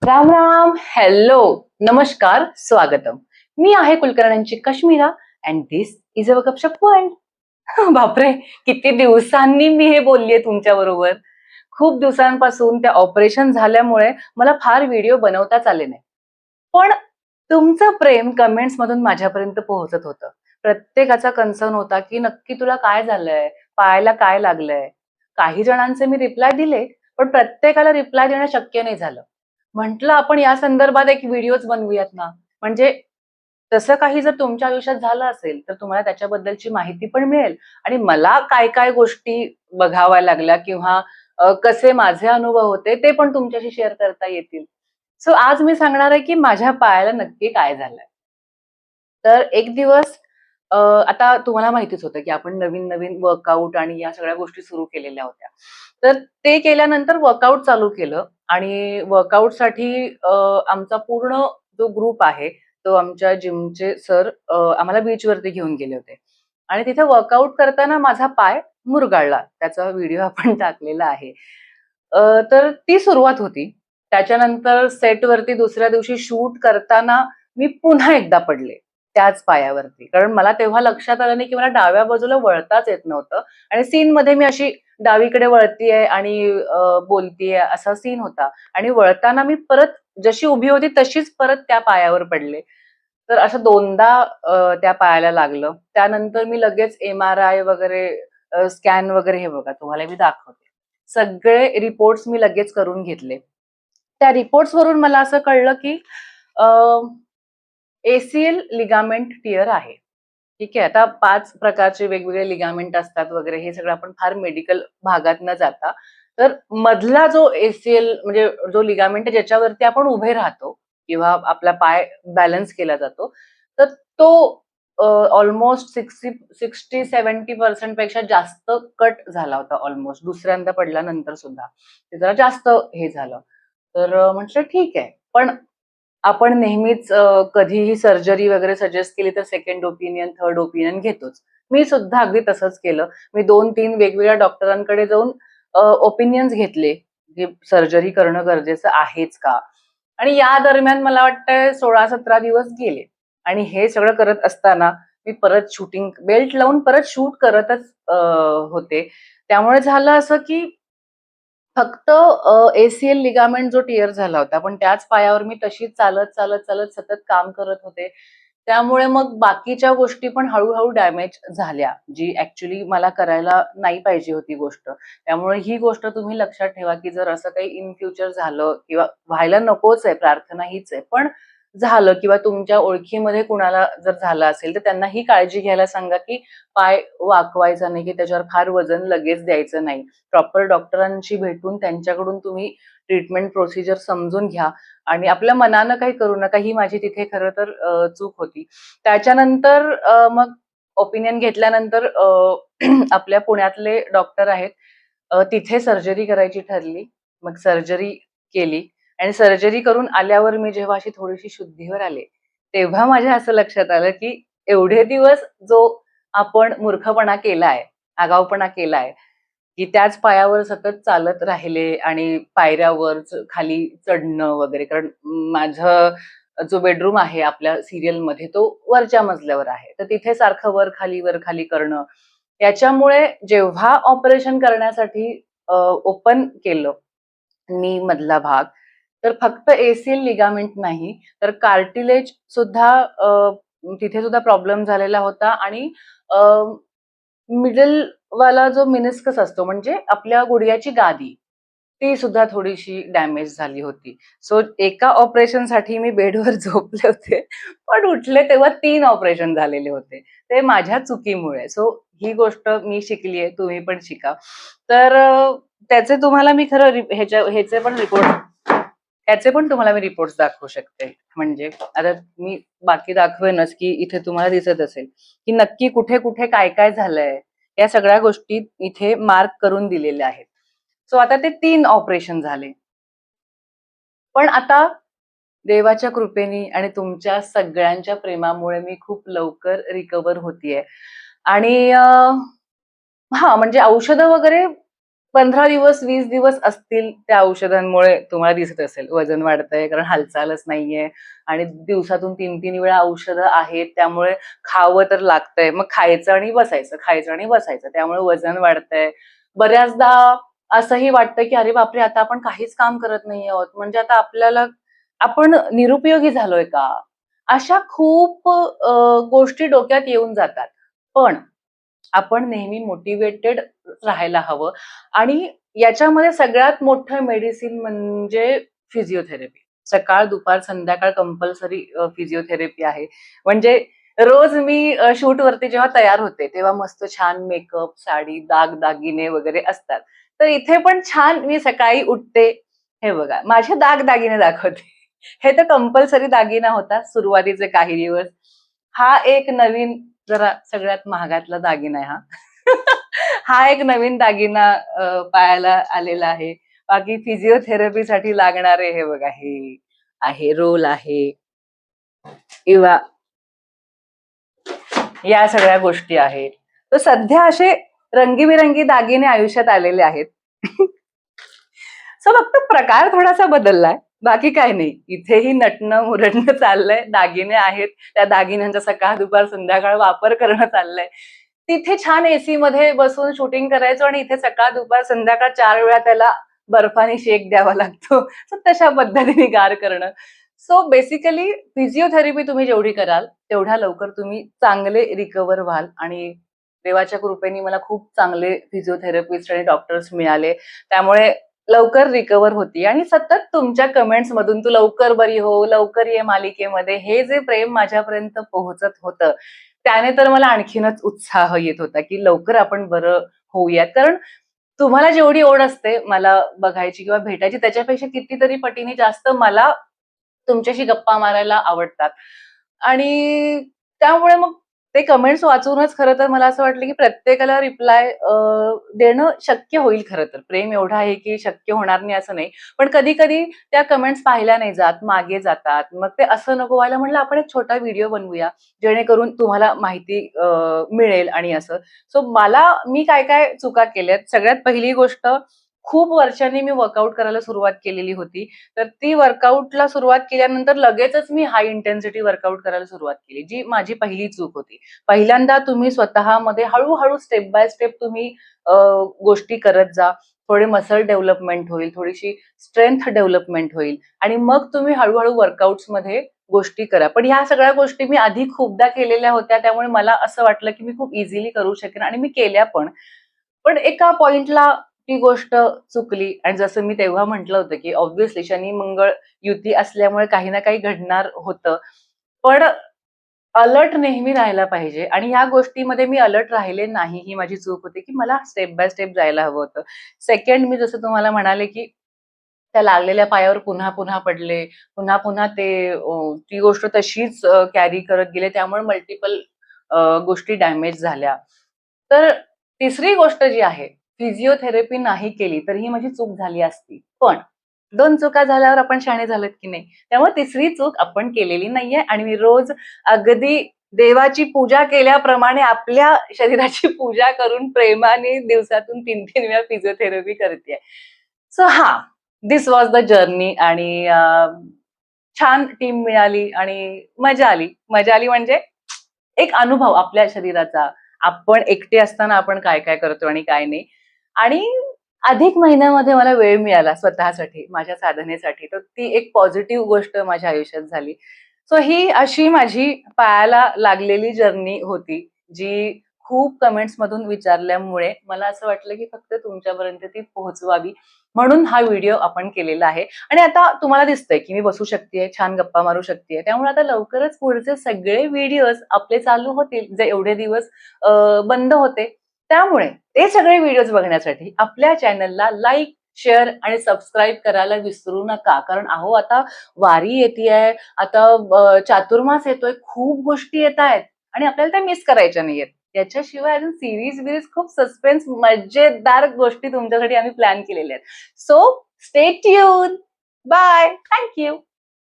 Ram Ram, hello, नमस्कार, स्वागतम. मी आहे कुलकर्ण्यांची Kashmira and this is a Gupshup point. बापरे, किती दिवसांनी मी हे बोललीये तुमच्या बरोबर. खूप दिवसांपासून त्या ऑपरेशन झाल्यामुळे मला फार व्हिडिओ बनवताच आले नाही. पण तुमचं प्रेम कमेंट्स मधून माझ्यापर्यंत पोहोचत होतं. प्रत्येकाचा कन्सर्न होता की नक्की तुला काय झालंय, पायाला काय लागलंय. काही जणांचे मी रिप्लाय दिले, पण प्रत्येकाला रिप्लाय देणं शक्य नाही झालं. म्हटलं आपण या संदर्भात एक व्हिडिओच बनवूयात ना. म्हणजे तसं काही जर तुमच्या आयुष्यात झालं असेल तर तुम्हाला त्याच्याबद्दलची माहिती पण मिळेल आणि मला काय काय गोष्टी बघाव्या लागल्या किंवा कसे माझे अनुभव होते ते पण तुमच्याशी शेअर करता येतील. सो आज मी सांगणार आहे की माझ्या पायाला नक्की काय झालंय. तर एक दिवस आता तुम्हाला माहितीच होतं की आपण नवीन-नवीन वर्कआउट आणि या सगळ्या गोष्टी सुरू केलेल्या होत्या. तर ते केल्यानंतर वर्कआउट चालू केलं आणि वर्कआउटसाठी आमचा पूर्ण जो ग्रुप आहे, तो आमच्या जिमचे सर आम्हाला बीचवरती घेऊन गेले होते. आणि तिथे वर्कआउट करताना माझा पाय मुरगाळला. त्याचा व्हिडिओ आपण टाकलेला आहे. तर ती सुरुवात होती. त्याच्यानंतर सेटवरती दुसऱ्या दिवशी शूट करताना मी पुन्हा एकदा पडले. त्याच पायावरती. कारण मला तेव्हा लक्षात आलं नाही, की मला डाव्या बाजूला वळताच येत नव्हतं आणि सीनमध्ये मी अशी डावीकडे वळतीये आणि बोलतीये असा सीन होता आणि वळताना मी परत जशी उभी होती तशीच परत त्या पायावर पडले. तर असं दोनदा त्या पायाला लागलं. त्यानंतर मी लगेच एम-आर-आय वगैरे स्कॅन वगैरे हे बघा तुम्हाला मी दाखवते. सगळे रिपोर्ट्स मी लगेच करून घेतले. त्या रिपोर्ट्सवरून मला असं कळलं, की एसीएल लिगामेंट टियर आहे. ठीक आहे. आता 5 प्रकारचे वेगवेगळे लिगामेंट असतात वगैरे हे सगळं आपण फार मेडिकल भागात न जाता, तर मधला जो एसीएल म्हणजे जो लिगामेंट आहे ज्याच्यावरती आपण उभे राहतो किंवा आपला पाय बॅलन्स केला जातो, तर तो अल्मोस्ट 60-70% पेक्षा जास्त कट झाला होता अल्मोस्ट दुसऱ्यांदा पडल्यानंतर सुद्धा. ते जरा जास्त हे झालं. तर म्हटलं ठीक आहे. पण आपण नेहमीच कधीही सर्जरी वगैरे सजेस्ट केली तर सेकंड ओपिनियन, थर्ड ओपिनियन घेतोच. मी सुद्धा अगदी तसंच केलं. मी 2-3 वेगवेगळ्या डॉक्टरांकडे जाऊन ओपिनियन्स घेतले, की सर्जरी करणं गरजेचं आहेच का? आणि या दरम्यान मला वाटतंय 16-17 दिवस गेले आणि हे सगळं करत असताना मी परत शूटिंग बेल्ट लावून परत शूट करतच होते. त्यामुळे झालं असं, की फक्त एसीएल लिगामेंट जो टियर झाला होता, पण त्याच पायावर मी तशीच चालत सतत काम करत होते. त्यामुळे मग बाकीच्या गोष्टी पण हळू डॅमेज झाल्या, जी ॲक्चुअली मला करायला नाही पाहिजे होती गोष्ट. त्यामुळे ही गोष्ट तुम्ही लक्षात ठेवा, की जर असं काही इन फ्युचर झालं किंवा व्हायला नकोच आहे, प्रार्थना हीच आहे. पण झालं किंवा तुमच्या ओळखीमध्ये कुणाला जर झालं असेल, तर त्यांना ही काळजी घ्यायला सांगा, की पाय वाकवायचा नाही, की त्याच्यावर फार वजन लगेच द्यायचं नाही. प्रॉपर डॉक्टरांशी भेटून त्यांच्याकडून तुम्ही ट्रीटमेंट प्रोसिजर समजून घ्या आणि आपल्या मनानं काही करू नका. ही माझी तिथे खरं तर चूक होती. त्याच्यानंतर मग ओपिनियन घेतल्यानंतर आपल्या पुण्यातले डॉक्टर आहेत. तिथे सर्जरी करायची ठरली. मग सर्जरी केली आणि सर्जरी करून आल्यावर मी जेव्हा अशी थोडीशी शुद्धीवर आले, तेव्हा माझ्या असं लक्षात आलं, की एवढे दिवस जो आपण मूर्खपणा केलाय, आगाऊपणा केलाय, की त्याच पायावर सतत चालत राहिले आणि पायऱ्यावर खाली चढणं वगैरे. कारण माझं जो बेडरूम आहे आपल्या सीरियलमध्ये तो वरच्या मजल्यावर आहे. तर तिथे सारखं वर खाली करणं. त्याच्यामुळे जेव्हा ऑपरेशन करण्यासाठी ओपन केलं नी मधला भाग, तर फक्त एसीएल लिगामेंट नाही, तर कार्टिलेज सुद्धा तिथे सुद्धा प्रॉब्लेम झालेला होता आणि मिडल वाला जो मेनिस्कस असतो म्हणजे आपल्या गुडघ्याची गादी, ती सुद्धा थोडीशी डॅमेज झाली होती. सो एका ऑपरेशनसाठी मी बेडवर झोपले होते, पण उठले तेव्हा 3 ऑपरेशन झालेले होते. ते माझ्या चुकीमुळे. सो ही गोष्ट मी शिकली तुम्ही पण शिका. तर त्याचे तुम्हाला मी खरं ह्याचे पण रिपोर्ट त्याचे पण तुम्हाला मी रिपोर्ट्स दाखवू शकते. म्हणजे आता मी बाकी दाखवेनच, की इथे तुम्हाला दिसत असेल, की नक्की कुठे-कुठे काय-काय झालंय. या सगळ्या गोष्टी इथे मार्क करून दिलेल्या आहेत. सो आता ते 3 ऑपरेशन झाले. पण आता देवाच्या कृपेने आणि तुमच्या सगळ्यांच्या प्रेमामुळे मी खूप लवकर रिकव्हर होतीये. आणि हां, म्हणजे औषधं वगैरे 15 दिवस 20 दिवस असतील त्या औषधांमुळे तुम्हाला दिसत असेल वजन वाढतंय, कारण हालचालच नाहीये आणि दिवसातून 3-3 वेळा औषधं आहेत, त्यामुळे खावं तर लागतंय. मग खायचं आणि बसायचं, खायचं आणि बसायचं. त्यामुळे वजन वाढतंय. बऱ्याचदा असंही वाटतं, की अरे बापरे! आता आपण काहीच काम करत नाही आहोत. म्हणजे आता आपल्याला आपण निरुपयोगी झालोय का? अशा खूप गोष्टी डोक्यात येऊन जातात. पण आपण नेहमी मोटिव्हेटेड राहायला हवं आणि याच्यामध्ये सगळ्यात मोठं मेडिसिन म्हणजे फिजिओथेरपी. सकाळ, दुपार, संध्याकाळ कंपल्सरी फिजिओथेरपी आहे. म्हणजे रोज मी शूटवरती जेव्हा तयार होते, तेव्हा मस्त छान मेकअप, साडी, दागदागिने वगैरे असतात. तर इथे पण छान मी सकाळी उठते. हे बघा, माझे दागदागिने दाखवते. हे तर कंपल्सरी दागिना होता सुरुवातीचे काही दिवस. हा एक नवीन जरा सगळ्यात महागातला दागिना आहे हा. हा एक नवीन दागिना पायाला आलेला आहे. बाकी फिजिओथेरपीसाठी लागणारे हे बघा हे आहे, रोल आहे किंवा या सगळ्या गोष्टी आहेत. तर सध्या असे रंगीबिरंगी दागिने आयुष्यात आलेले आहेत. सो फक्त प्रकार थोडासा बदललाय. बाकी काही नाही. इथेही नटणं-मुरडणं चाललंय. दागिने आहेत. त्या दागिन्यांचा सकाळ, दुपार, संध्याकाळ वापर करणं चाललंय. तिथे छान एसीमध्ये बसून शूटिंग करायचो आणि इथे सकाळ, दुपार, संध्याकाळ 4 वेळा त्याला बर्फाने शेक द्यावा लागतो. सो तशा पद्धतीने गार करणं. सो बेसिकली फिजिओथेरपी तुम्ही जेवढी कराल, तेवढ्या लवकर तुम्ही चांगले रिकव्हर व्हाल आणि देवाच्या कृपेने मला खूप चांगले फिजिओथेरपिस्ट आणि डॉक्टर्स मिळाले. त्यामुळे लवकर रिकव्हर होतीये आणि सतत तुमच्या कमेंट्स मधून "तू लवकर बरी हो, लवकर ये मालिकेमध्ये" हे जे प्रेम माझ्यापर्यंत पोहोचत होतं, त्याने तर मला आणखीनच उत्साह येत होता, की लवकर आपण बरं होऊयात. कारण तुम्हाला जेवढी ओढ असते मला बघायची किंवा भेटायची, त्याच्यापेक्षा कितीतरी पटीने जास्त मला तुमच्याशी गप्पा मारायला आवडतात. आणि त्यामुळे मग ते कमेंट्स वाचूनच खरं तर मला असं वाटलं, की प्रत्येकाला रिप्लाय देणं शक्य होईल खरं तर. प्रेम एवढं आहे, की शक्य होणार नाही असं नाही. पण कधी-कधी त्या कमेंट्स पाहिल्या नाही जात, मागे जातात. मग ते असं नको व्हायला म्हटलं आपण एक छोटा व्हिडिओ बनवूया, जेणेकरून तुम्हाला माहिती मिळेल आणि असं. सो मी काय-काय चुका केल्यात. सगळ्यात पहिली गोष्ट खूप वर्षांनी मी वर्कआउट करायला सुरुवात केलेली होती. तर ती वर्कआउटला सुरुवात केल्यानंतर लगेचच मी हाय इंटेन्सिटी वर्कआउट करायला सुरुवात केली, जी माझी पहिली चूक होती. पहिल्यांदा तुम्ही स्वतःमध्ये हळू-हळू स्टेप बाय स्टेप तुम्ही गोष्टी करत जा. थोडे मसल डेव्हलपमेंट होईल, थोडीशी स्ट्रेंथ डेव्हलपमेंट होईल आणि मग तुम्ही हळू-हळू वर्कआउट्समध्ये गोष्टी करा. पण ह्या सगळ्या गोष्टी मी आधी खूपदा केलेल्या होत्या, त्यामुळे मला असं वाटलं, की मी खूप इझिली करू शकेन आणि मी केल्या पण. पण एका पॉइंटला ती गोष्ट चुकली आणि जसं मी तेव्हा म्हटलं होतं, की ऑब्व्हियसली शनी-मंगळ युती असल्यामुळे काही ना काही घडणार होतं. पण अलर्ट नेहमी राहायला पाहिजे आणि ह्या गोष्टीमध्ये मी अलर्ट राहिले नाही, ही माझी चूक होती, की मला स्टेप बाय स्टेप जायला हवं होतं. सेकंड मी जसं तुम्हाला म्हणाले, की त्या लागलेल्या पायावर पुन्हा-पुन्हा पडले. पुन्हा-पुन्हा ती गोष्ट तशीच कॅरी करत गेले. त्यामुळे मल्टिपल गोष्टी डॅमेज झाल्या. तर तिसरी गोष्ट जी आहे, फिजिओथेरपी नाही केली तर ही माझी चूक झाली असती. पण 2 चुका झाल्यावर आपण शहाणे झालोत की नाही? त्यामुळे तिसरी चूक आपण केलेली नाहीये आणि मी रोज अगदी देवाची पूजा केल्याप्रमाणे आपल्या शरीराची पूजा करून प्रेमाने दिवसातून 3-3 वेळा फिजिओथेरपी करतेय. सो हां, धिस वॉज द जर्नी आणि छान टीम मिळाली आणि मजा आली. मजा आली म्हणजे एक अनुभव आपल्या शरीराचा. आपण एकटे असताना आपण काय-काय करतो आणि काय नाही. आणि अधिक महिन्यामध्ये मला वेळ मिळाला स्वतःसाठी, माझ्या साधनेसाठी. तर ती एक पॉझिटिव्ह गोष्ट माझ्या आयुष्यात झाली. सो ही अशी माझी पायाला लागलेली जर्नी होती, जी खूप कमेंट्समधून विचारल्यामुळे मला असं वाटलं, की फक्त तुमच्यापर्यंत ती पोहोचवावी. म्हणून हा व्हिडिओ आपण केलेला आहे. आणि आता तुम्हाला दिसतंय, की मी बसू शकतेय, छान गप्पा मारू शकतेय. त्यामुळे आता लवकरच पुढचे सगळे व्हिडिओज आपले चालू होतील, जे एवढे दिवस बंद होते. त्यामुळे ते सगळे व्हिडिओज बघण्यासाठी आपल्या चॅनलला लाईक, शेअर आणि सबस्क्राईब करायला विसरू नका. कारण अहो आता वारी येतेय, आता चातुर्मास येतोय, खूप गोष्टी येतायत आणि आपल्याला त्या मिस करायच्या नाहीयेत. त्याच्याशिवाय अजून सीरीज खूप सस्पेन्स मजेदार गोष्टी तुमच्यासाठी आम्ही प्लॅन केलेल्या आहेत. So stay tune. Bye. Thank you.